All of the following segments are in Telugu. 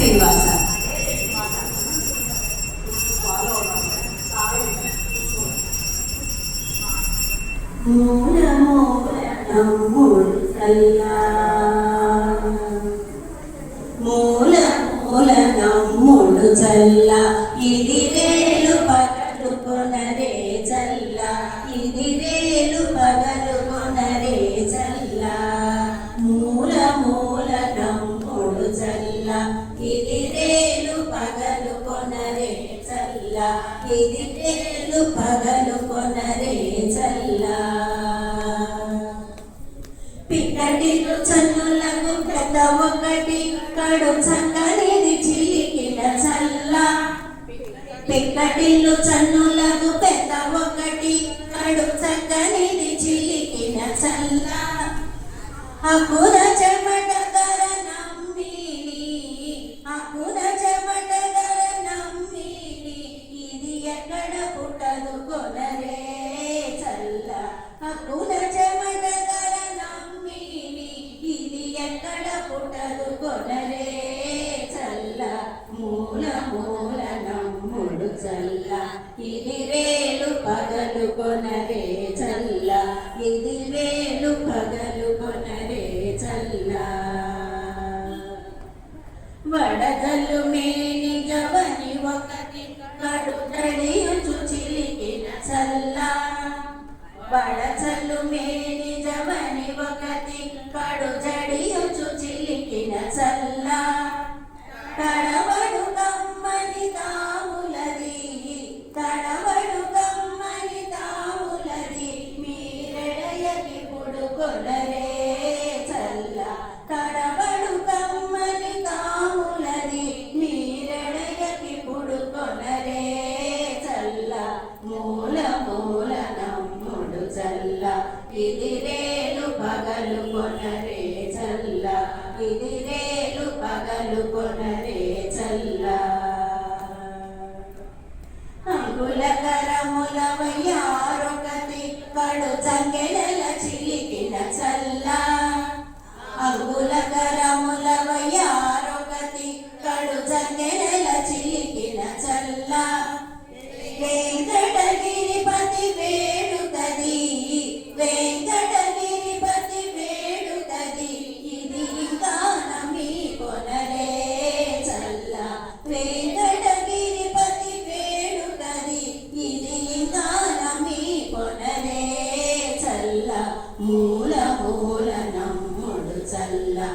శ్రీనివాస. మూల మూల నమ్ముడు చల్లా, మూల మూల నమ్ముడు చల్లా, ఇది రేలు పగలు కొనరే చల్లా, ఇది రేలు పగలు కొనరే చల్లా. మూల మూల నమ్ముడు చల్లా, ఇది రేలు పగలు కొనరే చల్లా, ఇది రేలు పగలు కొనరే చల్లా. పిక్కటిలు చన్నులకు పెద్ద ఒకటి కడు చక్కనిది చిలికిన చల్లా, పిక్కటిల్లు చన్నులకు పెద్ద ఒకటి కడు చక్కనిది చిలికిన చల్లా. అకుర చెమట ధర నమ్మిని, అకుర చెమట ధర నమ్మిని, ఇది ఎక్కడ పుట్టదు కొనరే చల్లా. అకుర చెమట ధర నమ్మిని, ఇది ఎక్కడ పుట్టదు కొనరే చల్లా. మూల మూల నమ్ముడు చల్లా, ఇది రేలు పగలు కొనరే చల్లా, ఇది రేలు పగలు కొనరే చల్లా. వడగలు మేని గవని ఒకటి కడు తడియుచు చిలికిన చల్లా, వడచల్లు మేని జవని ఒకటి కడు జడియుచు చిలికిన చల్లా. తడవడు కమ్మని తావులది, తడవడు కమ్మని తావులది, మీరెడయకి పుడుకొనరే చల్లా. తడవడు కమ్మని తావులది, మీరెడయకి పుడుకొనరే చల్లా. మూల మూల నమ్ముడు చల్లా, ఇది రేలు పగలు కొనరే చల్లా, ఇది రేలు పగలు కొనరే చల్లా. అంగుల కరముల వయ్యారొకటి కడు చంకెడల చిలికిన చల్లా, అంగుల కరముల వయ్యారొకటి కడు చంకెడల చిలికిన చల్లా. వెంకటగిరిపతి వేడుకది, వెంకటగిరిపతి వేడుకది, ఇది ఇంకా నమ్మి కొనరే చల్లా. వెంకటగిరిపతి వేడుకది, ఇది ఇంకా నమ్మి కొనరే చల్లా. మూల మూల నమ్ముడు చల్లా,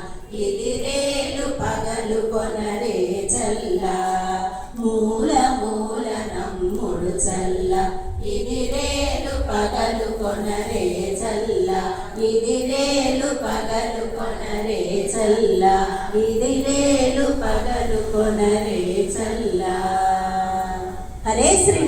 ఇది రేలు పగలు కొనరే చల్లా. మూల మూల నమ్ముడు చల్లా, ఇది రేలు పగలు కొనరే చల్లా, ఇది రేలు పగలు కొనరే చల్లా, ఇది రేలు పగలు కొనరే చల్లా. హరే శ్రీ